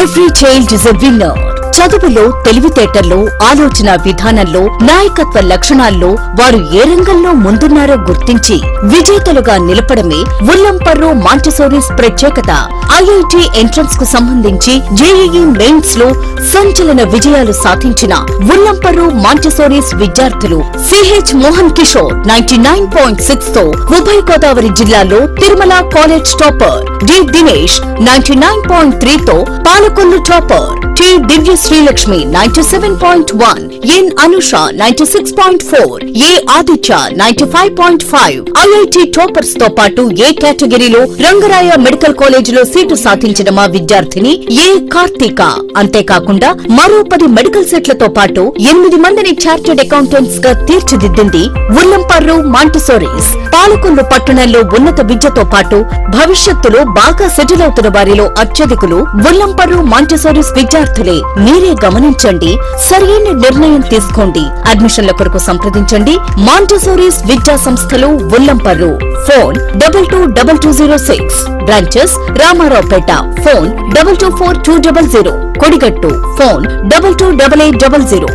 Every child is a winner. చదువులో, తెలివితేటల్లో, ఆలోచన విధానంలో, నాయకత్వ లక్షణాల్లో వారు ఏ రంగంలో ముందున్నారో గుర్తించి విజేతలుగా నిలపడమే ఉల్లంపర్రు మాంటిసోరీస్ ప్రత్యేకత. ఐఐటి ఎంట్రన్స్ కు సంబంధించి జేఈఈ మెయిన్స్ లో సంచలన విజయాలు సాధించిన ఉల్లంపర్రు మాంటిసోరీస్ విద్యార్థులు సిహెచ్ మోహన్ కిషోర్ 99.6 తో ఉభయ గోదావరి జిల్లాలో Tirumala college topper, D Dinesh 99.3 తో Palakollu topper, T Divya Srilakshmi 97.1, N Anusha 96.4, A Aditya 95.5. IIT toppers తో పాటు ఏ కేటగిరీలో రంగరాయ మెడికల్ కాలేజీలో సీటు సాధించిన మా విద్యార్థిని ఏ కార్తీక. అంతేకాకుండా మరో 10 మెడికల్ సెట్లతో పాటు 8 మందిని చార్టెడ్ అకౌంటెంట్స్ గా తీర్చిదిద్దింది ఉల్లంపర్రు మాంటిసోరీస్. పాలకొల్లు పట్టణంలో ఉన్నత విద్యతో పాటు భవిష్యత్తులో బాగా సెటిల్ అవుతున్న వారిలో అత్యధికులు ఉల్లంపర్రు మాంటిసోరీస్ విద్యార్థులే. మీరే గమనించండి, సరైన నిర్ణయం తీసుకోండి. అడ్మిషన్ల కొరకు సంప్రదించండి మాంటిసోరీస్ విద్యా సంస్థలు Ullamparru. Phone 222206. Branches Ramaraopeta. Phone 224200. Kodigattu. Phone 228800.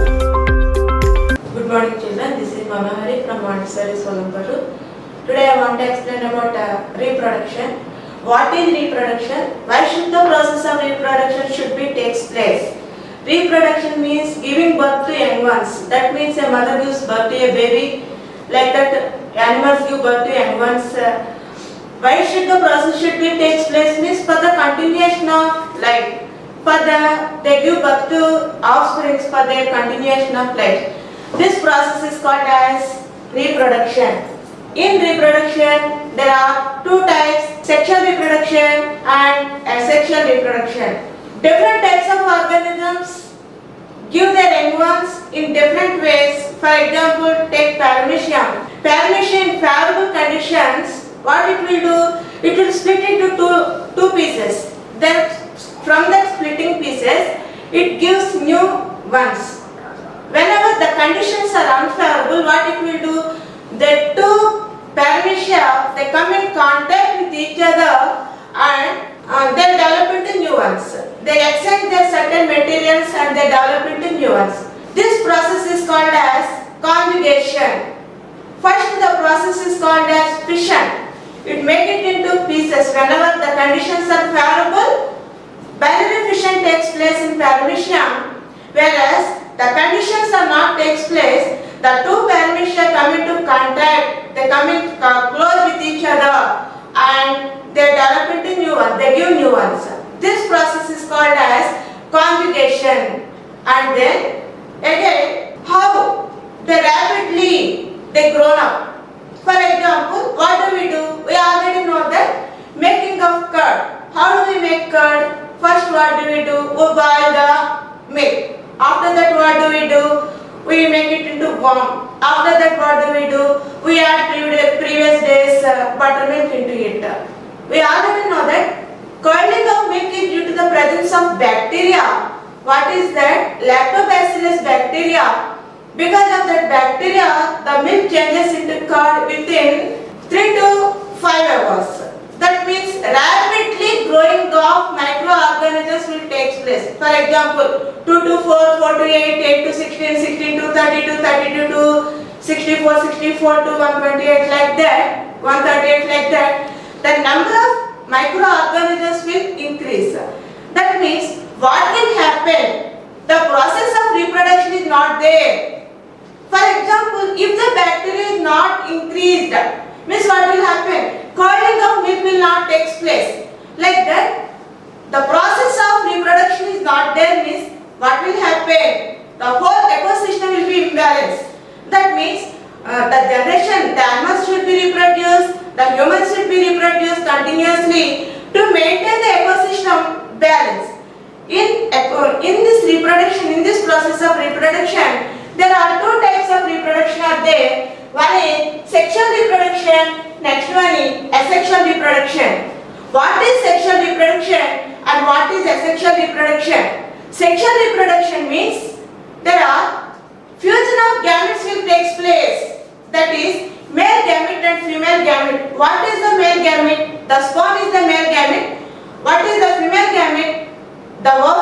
Good morning children, this is Manahari from Montessori Ullamparru. Today I want to explain about reproduction. What is reproduction? Why should the process of reproduction should be takes place? Reproduction means giving birth to young ones. That means a mother gives birth to a baby. Like that, animals give birth to young ones. Why should the process should be takes place? Means for the continuation of life. They give birth to offspring for their continuation of life. This process is called as reproduction. In reproduction, there are two types: sexual reproduction and asexual reproduction. Different types of organisms give their young ones in different ways. For example, take paramecium. Paramecium in favorable conditions, what it will do? It will split into two pieces. Then from that splitting pieces, it gives new ones. Whenever the conditions are unfavorable, what it will do? The two paramecia, they come in contact with each other and they develop into new ones. They exchange their certain materials and they develop into new ones. This process is called as conjugation. First, the process is called as fission. It makes it into pieces. Whenever the conditions are favorable, binary fission takes place in paramecium. Whereas the conditions are not takes place, the two paramecia come into contact, they come in close with each other and they develop into new ones, they give new ones. This process is called as conjugation. And then again, how they rapidly they grown up. For example, what do? We already know that making of curd. How do we make curd? First what do? We boil the milk. After that what do? We make it into warm. After that what do? We add previous days buttermilk into it. We already know that curdling of milk is due to the presence of bacteria. What is that? Lactobacillus bacteria. Because of that bacteria, the milk changes into curd within 3 to 5 hours. That means rapidly growing of microorganisms will take place. For example, 2 to 4, 4 to 8, 8 to 16, 16 to 32, 32 to 64, 64 to 128 like that, 138 like that. The number of microorganisms will increase. That means what will happen? The process of reproduction is not there. For example, if the bacteria is not increased, means what will happen? Curdling of milk will not take place. Like that, the process of reproduction is not there, means what will happen? The whole ecosystem will be imbalanced. That means the generation, the animals should be reproduced, the humans should be reproduced continuously to maintain the ecosystem balance. In this reproduction, in this process of reproduction, there are two types of reproduction are there. One is sexual reproduction, next one is asexual reproduction. What is sexual reproduction and what is asexual reproduction? Sexual reproduction means there are fusion of gametes will take place. That is male gamete and female gamete. What is the male gamete? The sperm is the male gamete. What is the female gamete? The ovum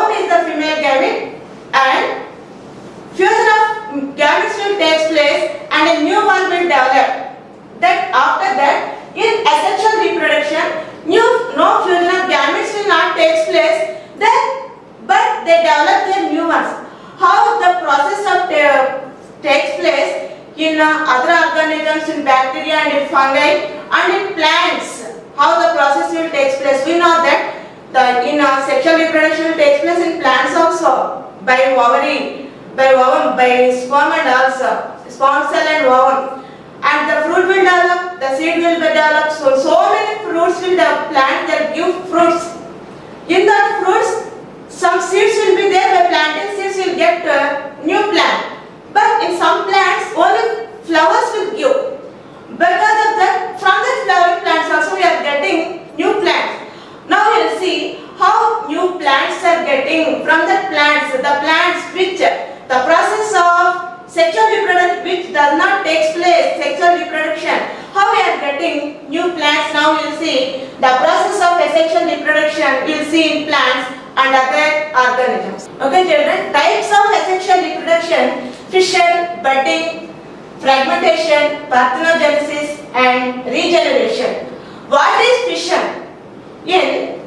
how the process of takes place in other organisms, in bacteria and in fungi and in plants. How the process will take place. We know that sexual reproduction takes place in plants also by ovary, by ovum, by sperm and also sperm cell and ovum. And the fruit will develop, the seed will be developed. So many fruits will the plant that give fruits. In the fruits, some seeds will be there. By planting seeds, will get new plant. But in some plants, only flowers will give. Because of that, from the flowering plants also we are getting new plants. Now we will see how new plants are getting from the plants which the process of sexual reproduction which does not take place, sexual reproduction. How we are getting new plants. Now we will see the process of asexual reproduction. We will see in plants and other organisms. Okay children, types of asexual reproduction: fission, budding, fragmentation, parthenogenesis and regeneration. What is fission? In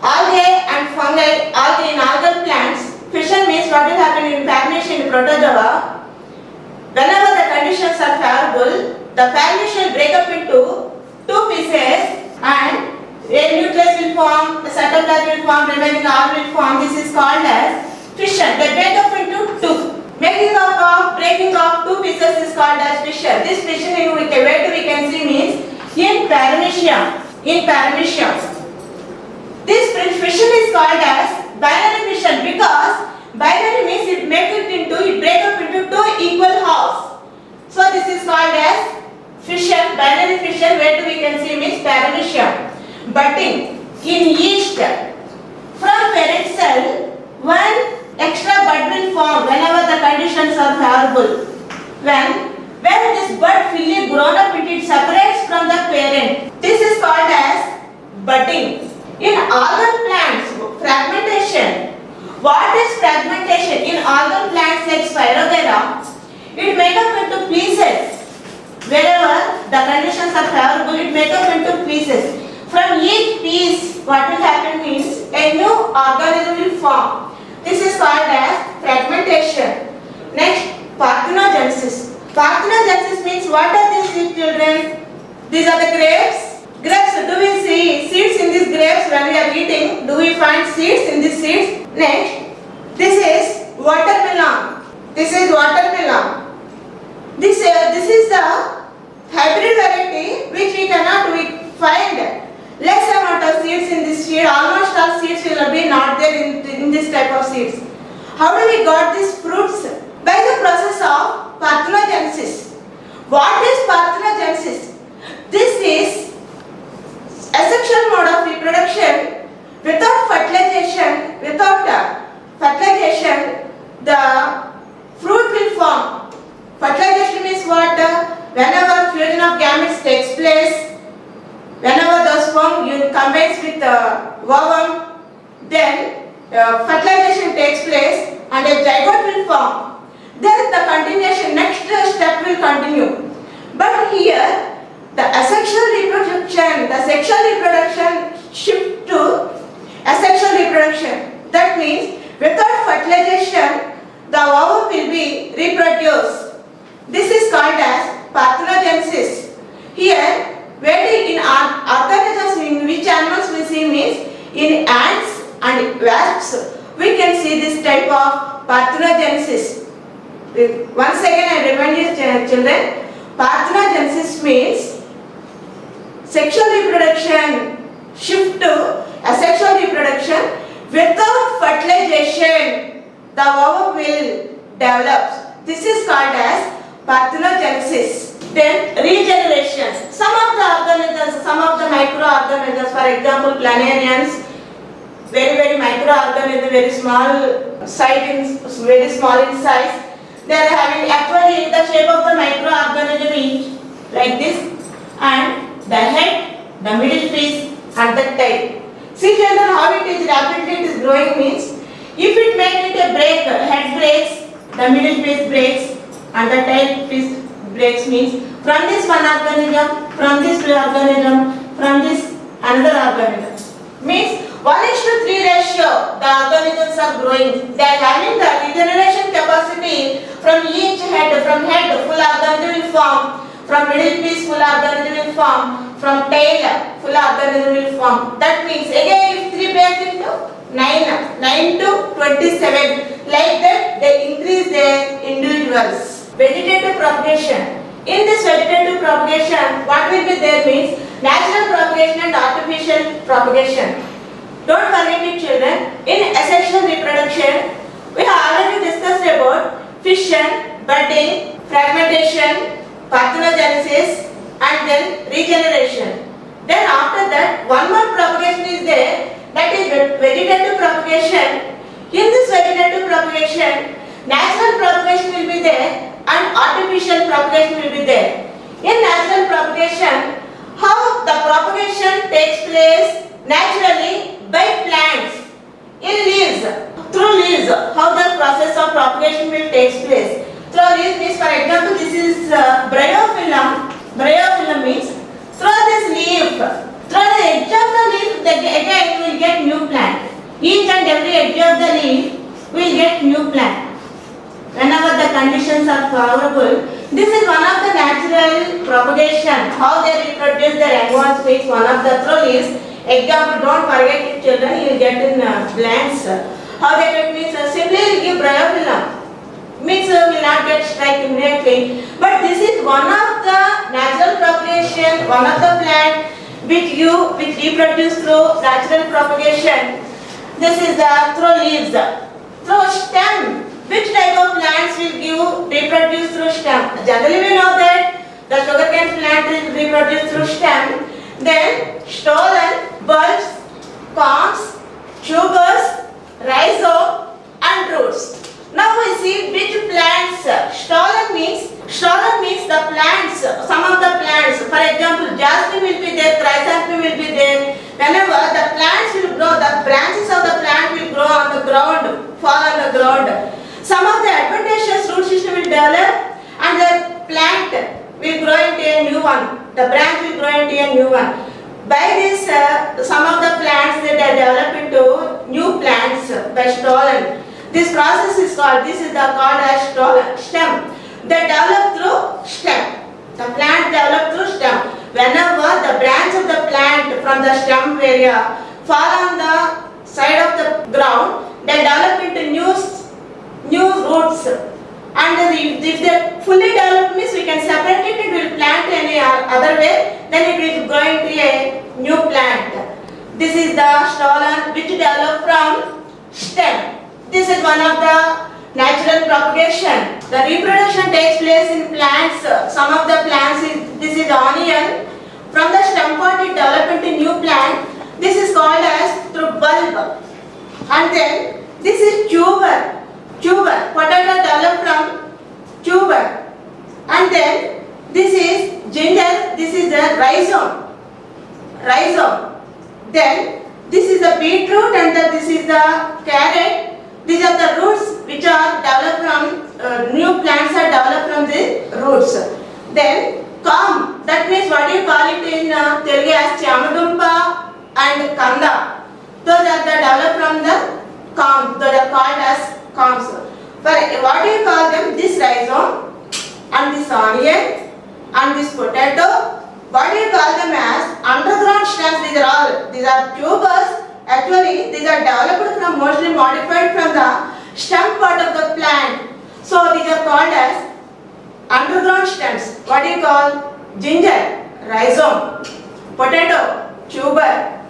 algae and fungi, algae in algal plants, fission means what will happen in Pharamycia in protozoa. Whenever the conditions are favorable, the Pharamycia will break up into two pieces and a nucleus will form, the cytoplasm will form, remaining all will form. This is called as fission. They break up into two. Breaking of two pieces is called as fission. This fission in where we can see means in Pharamycia. This fission is called as binary fission because binary means it break up into two equal halves. So this is called as fission, binary fission. Where we can see means Pharamycia. Budding in yeast, from parent cell one extra bud will form whenever the conditions are favorable. When this bud fully grown up, it separates from the parent. This is called as budding. In algal plants, fragmentation. What is fragmentation? In algal plants like Spirogyra, it makes up into pieces. Wherever the conditions are favorable, it makes up into pieces. From each piece, what will happen means a new organism will form. This is called as fragmentation. Next, parthenogenesis. Parthenogenesis means what are these children? These are the grapes. Grapes, do we see seeds in these grapes when we are eating? Do we find seeds in these seeds? Next, this is watermelon. This is the hybrid variety which we find less amount of seeds in this seed. Almost all seeds will be not there in this type of seeds. How do we got these fruits? By the process of parthenogenesis. What is parthenogenesis? This is asexual mode of reproduction without fertilization. The fruit will form. Fertilization means what? Whenever fusion of gametes takes place, whenever the sperm combines with the ovum, then fertilization takes place and a zygote will form. Then the continuation, next step will continue. But here, the sexual reproduction shift to asexual reproduction. That means without fertilization, the ovum will be reproduced. This is called as parthenogenesis. Here, where in organisms, in which animals we see means in ants and wasps, we can see this type of parthenogenesis. Once again I remind you children, parthenogenesis means sexual reproduction shift to asexual reproduction without fertilization. The ovum will develop. This is called as parthenogenesis. Then regeneration. Some of the microorganisms, for example planarians, very microorganisms, very small in size. They are having actually the shape of the microorganism each like this, and the head, the middle piece and the tail. See children how it is rapidly growing means if it makes it a break, head breaks, the middle piece breaks and the tail piece breaks means from this one organism, from this organism, from this another organism. Means 1:3 ratio ratio the organisms are growing. They are having the regeneration capacity from each head. From head, full organism will form. From middle piece, full organism will form. From tail, full organism will form. That means again if 3 breaks into 9 to 27. Like that, they increase their individuals. Vegetative propagation. In this vegetative propagation, what will be there means natural propagation and artificial propagation. Don't forget it, children. In asexual reproduction, we have already discussed about fission, budding, fragmentation, parthenogenesis, and then regeneration. Then after that, one more propagation is there, that is vegetative propagation. In this vegetative propagation, natural propagation will be there and artificial propagation will be there. In natural propagation, how the propagation takes place naturally by plants in leaves, through leaves. How the process of propagation will take place through leaves means, for example, this is bryophyllum. Bryophyllum means through this leaf, through the edge of the leaf, again you will get new plant. Each and every edge of the leaf will get new plant. Whenever the conditions are favorable, this is one of the natural propagation. How they reproduce their young ones is one of the through leaves. Example, don't forget it, children, you will get in blanks. How they get means simply give bryophyllum. Means will not get strike immediately. But this is one of the natural propagation, one of the plant which reproduce through natural propagation. This is the through leaves. Through stem, which type of plants will reproduce through stem? Generally we know that the sugarcane plant will reproduce through stem. Then stolon, bulbs, corms, tubers, rhizome and roots. Now we see which plants. Stolon means the plants, some of the plants. For example, jasmine will be there, chrysanthemum will be there. Whenever the plants will grow, the branches of the plant will grow on the ground, fall on the ground. Some of the adventitious root system will develop and the plant will grow into a new one. The branch will grow into a new one. By this, some of the plants they develop into new plants by stolon. This process is called, called as stem. They develop through stem. The plant develop through stem. Whenever the branch of the plant from the stem area fall on the side of the ground, they develop into new roots. And if they fully developed means we can separate it, it will plant any other way, then it will grow into a new plant. This is the stolon which develop from stem. This is one of the natural propagation. The reproduction takes place in plants. Some of the plants this is onion. From the stem part it develops into new plant. This is called as through bulb. And then this is tuber. Potato develop from tuber. And then this is ginger. This is the rhizome. Then this is the beetroot and this is the carrot. These are the roots which are developed from, new plants are developed from the roots. Then corm, that means what do you call it in Telugu as chamadumpa and kanda. Those are developed from the corm, those are called as corms. What do you call them? This rhizome and this onion and this potato. What do you call them as? Underground stems. These are tubers. Actually, these are developed from, mostly modified from the stem part of the plant. So these are called as underground stems. What do you call? Ginger, rhizome, potato, tuber,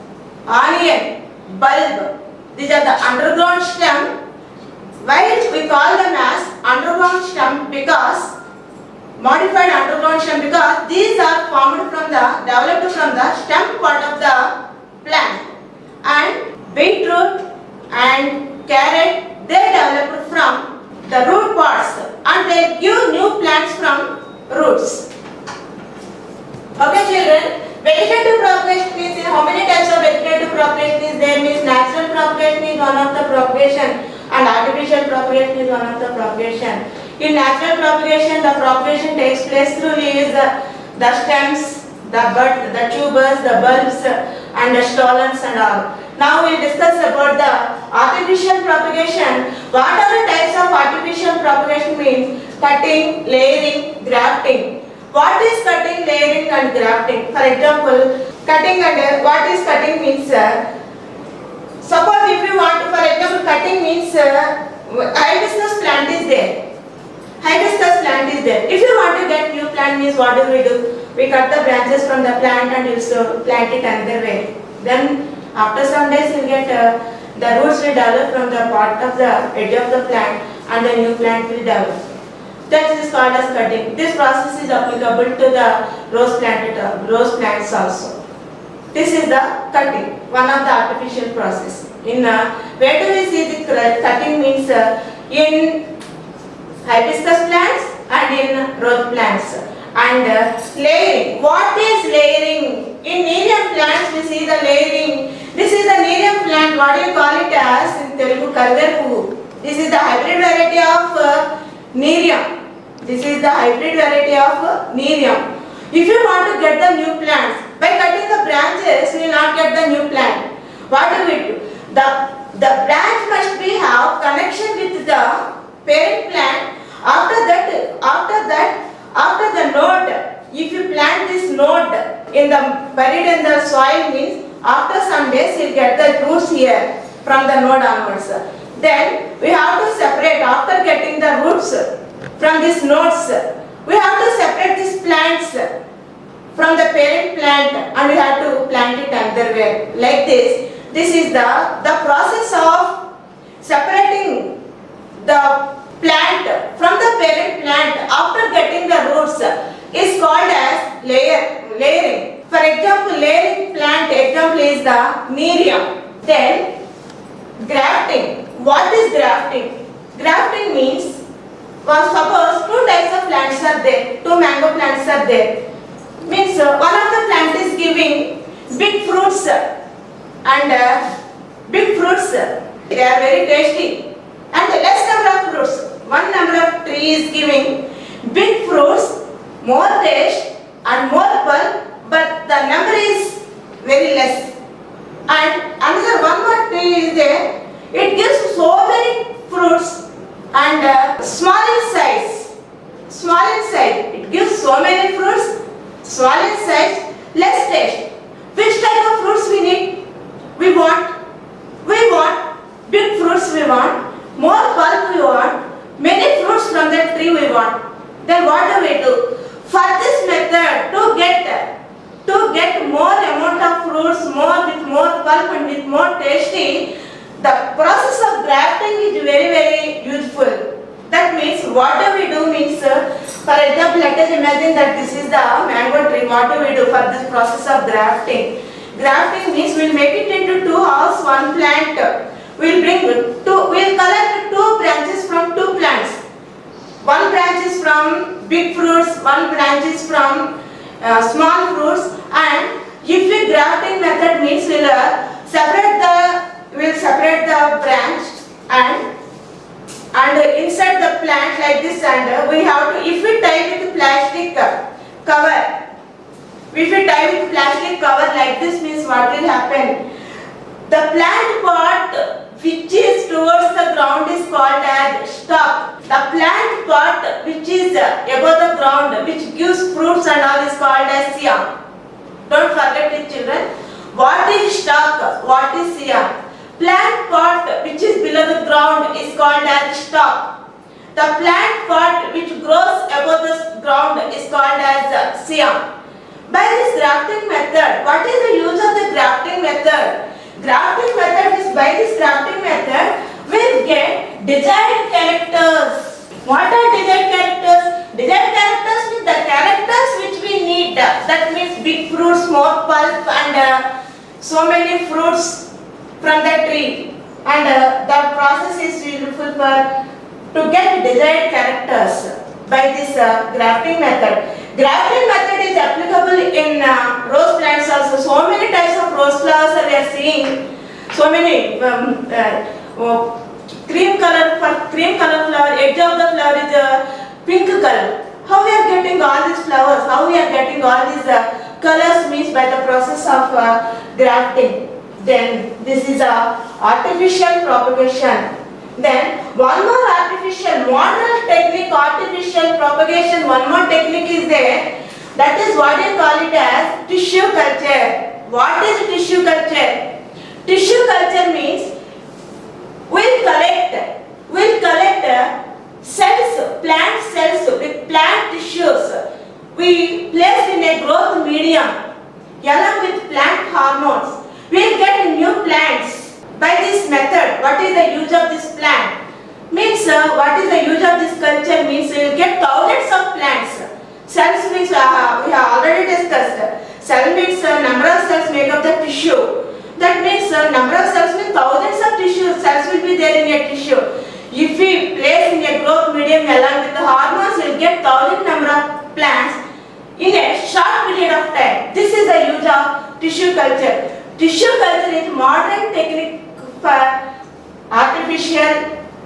onion, bulb. These are the underground stem. Why we call them as underground stem? Because modified underground stem, because these are developed from the stem part of the plant. And beetroot and carrot, they developed from the root parts and they give new plants from roots. Okay children, vegetative propagation means how many types of vegetative propagation is there? Means natural propagation is one of the propagation and artificial propagation is one of the propagation. In natural propagation, the propagation takes place through leaves, the stems, the bud, the tubers, the bulbs and the stolons and all. Now we will discuss about the artificial propagation. What are the types of artificial propagation means? Cutting, layering, grafting. What is cutting, layering and grafting? For example, cutting and what is cutting means, suppose if you want to, for example, cutting means hibiscus plant is there. Hibiscus plant is there. If you want to get new plant means what do? We cut the branches from the plant and we'll plant it another way. Then after some days you get the roots will develop from the part of the edge of the plant and the new plant will develop. That is called as cutting. This process is applicable to the rose plants also. This is the cutting, one of the artificial process. In where do we see the cutting means in hibiscus plants and in rose plants. And layering. What is layering? In Nerium plants we see the layering. This is the Nerium plant. What do you call it as in Telugu? Karvepu. This is the hybrid variety of Nerium. This is the hybrid variety of Nerium. If you want to get the new plants, by cutting the branches, you will not get the new plant. What do we do? The branch must be have connection with the parent plant. After the node, if you plant this node buried in the soil means after some days you will get the roots here from the node onwards. Then we have to separate after getting the roots from these nodes. We have to separate these plants from the parent plant and we have to plant it another way. Like this. This is the process of separating the plant from the parent plant after getting the roots is called as layering. For example, layering plant example is the Nerium. Then grafting. What is grafting? Grafting means, suppose two types of plants are there, two mango plants are there. Means one of the plant is giving big fruits and they are very tasty and less number of fruits. One number of tree is giving big fruits, more taste and more pulp, but the number is very less. And another one more tree is there, it gives so many fruits and small in size. It gives so many fruits, small in size, less taste. Which type of fruits we need? We want big fruits, we want more pulp, we want many fruits from that tree we want. Then what do we do? For this method, to get more amount of fruits, with more pulp and with more tasty, the process of grafting is very, very useful. That means what do we do means, for example, let us imagine that this is the mango tree. What do we do for this process of grafting? Grafting means we will make it into two halves, one plant. We'll collect two branches from two plants. One branch is from big fruits, one branch is from small fruits, and if we grafting method means we'll separate the branch and insert the plant like this, and we have to, if we tie with plastic cover, like this means what will happen? The plant part which is towards the ground is called as stalk. The plant part which is above the ground, which gives fruits and all, is called as scion. Don't forget it, children. What is stalk? What is scion? Plant part which is below the ground is called as stalk. The plant part which grows above the ground is called as scion. By this grafting method, what is the use of the grafting method? Grafting method is, by this grafting method, we get desired characters. What are desired characters? Desired characters means the characters which we need. That means big fruits, more pulp, and so many fruits from the tree. And the process is useful to get desired characters by this grafting method. Grafting method is applicable in rose plants also. So many types of rose flowers we are seeing. So many cream color flower, edge of the flower is pink color. How we are getting all these flowers? How we are getting all these colors means by the process of grafting. Then this is a artificial propagation. Then one more artificial modern technique, artificial propagation, one more technique is there. That is what they call it as tissue culture. What is tissue culture? Tissue culture means we'll collect cells, plant cells with plant tissues. We place in a growth medium along with plant hormones. We'll get new plants. By this method, what is the use of this plant? Means what is the use of this culture? Means you will get thousands of plants. Cells means we have already discussed. Cell means number of cells make up the tissue. That means number of cells means thousands of tissue. Cells will be there in a tissue. If we place in a growth medium along with the hormones, you will get thousand number of plants in a short period of time. This is the use of tissue culture. Tissue culture is modern technique for artificial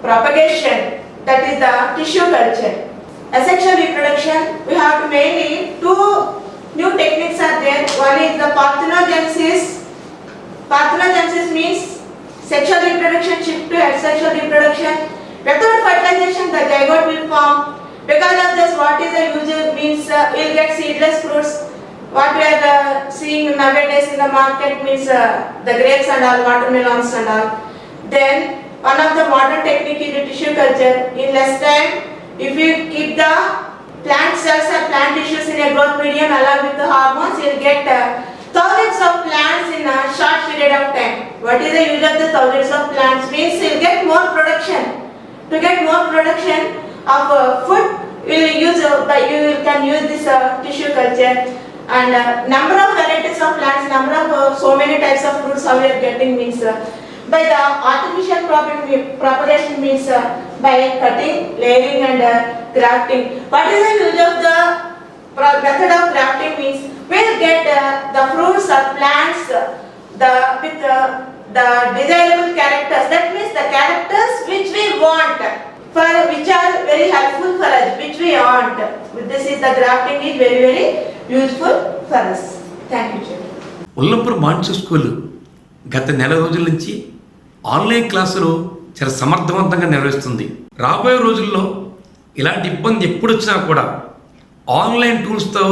propagation. That is the tissue culture. Asexual reproduction, we have mainly two new techniques are there. One is the parthenogenesis. Parthenogenesis means sexual reproduction shift to asexual reproduction. Without fertilization, the zygote will form. Because of this, what is the use? Means we'll get seedless fruits. What we are seeing nowadays in the market means the grapes and all, watermelons and all. Then one of the modern technique is the tissue culture. In less time, if you keep the plant cells or plant tissues in a growth medium along with the hormones, you will get thousands of plants in a short period of time. What is the use of the thousands of plants? Means you will get more production. To get more production of food, you can use this tissue culture. And number of varieties of plants, number of so many types of fruits how we are getting means by the artificial propagation means by cutting, layering and grafting. What is the use of the method of grafting means we will get the fruits or plants with the desirable characters. That means the characters which we want, which are very helpful for us, which we want. This is the grafting is very very useful for us. Thank you, Chair. Ullampur monsoon school గత నెల రోజుల నుంచి online క్లాసులు చాలా సమర్థవంతంగా నిర్వహిస్తుంది. రాబోయే రోజుల్లో ఇలాంటి ఇబ్బంది ఎప్పుడు వచ్చినా కూడా ఆన్లైన్ టూల్స్తో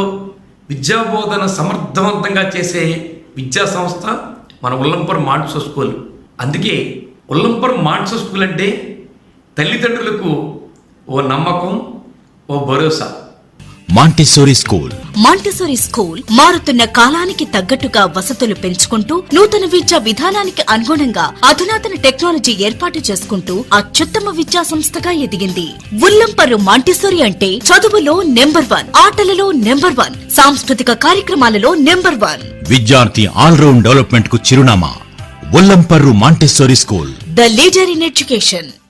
విద్యాబోధన సమర్థవంతంగా చేసే విద్యా సంస్థ మన ఉల్లంపూర్ మాన్సూన్ స్కూల్. అందుకే ఉల్లంపూర్ మాన్సూన్ స్కూల్ అంటే తల్లిదండ్రులకు ఓ నమ్మకం, ఓ భరోసా. Montessori school. మాంటిసోరీ స్కూల్ మారుతున్న కాలానికి తగ్గట్టుగా వసతులు పెంచుకుంటూ నూతన విద్యా విధానానికి అనుగుణంగా అధునాతన టెక్నాలజీ ఏర్పాటు చేసుకుంటూ అత్యుత్తమ విద్యా సంస్థగా ఎదిగింది. ఉల్లంపర్రు మాంటిసోరీ అంటే చదువులో నెంబర్ 1, ఆటలలో నెంబర్ 1, సాంస్కృతిక కార్యక్రమాలలో నెంబర్ 1. విద్యార్థి ఆల్రౌండ్ డెవలప్మెంట్ కు చిరునామా Ullamparru Montessori school. The leader in education.